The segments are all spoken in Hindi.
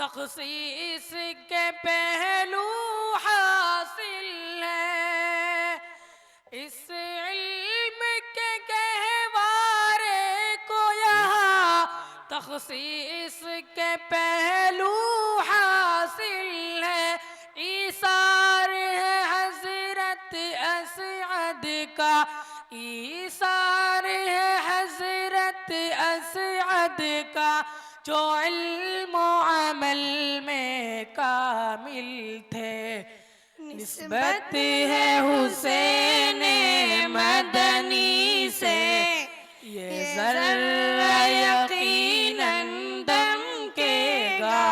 तखसीस के पहलू हासिल है। इस इल्म के गहवारे को यहाँ तखसीस के पहलू हासिल है। ईसार है हजरत असअद का, ईसार है हजरत असअद का, जो इल्म अमल में कामिल थे। निस्बत है हुसैन मदनी से, ये ज़र्रा यकीनन दमकेगा।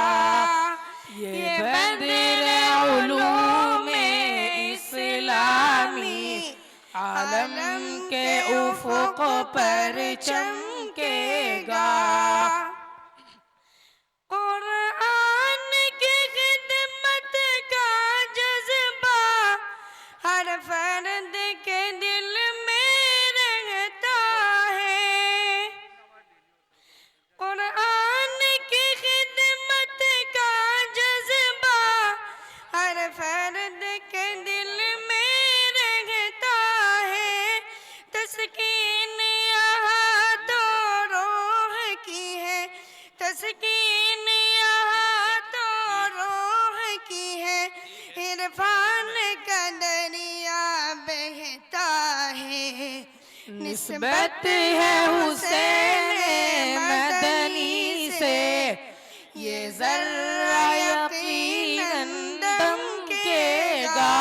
ये बद्र उलूम इस्लामी आलम के उफ़ुक़ पर चमकेगा। कुरान की खिदमत का जज्बा हर फर्द के दिल में रहता है। कुरान की खिदमत का जज्बा हर फर्द के दिल में रहता है। तस्कीन यहाँ तो रूह की है, तस्कीन यहाँ तो रूह की है। इरफान का दरिया बहता है। निस्बत है हुसैन मदनी से, ये ज़र्रा यकीनन दमकेगा।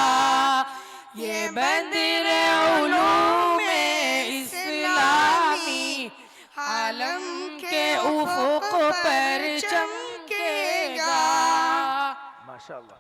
ये बद्र उलूम इस्लामी आलम के उफ़ुक़ पर चमकेगा। माशाअल्लाह।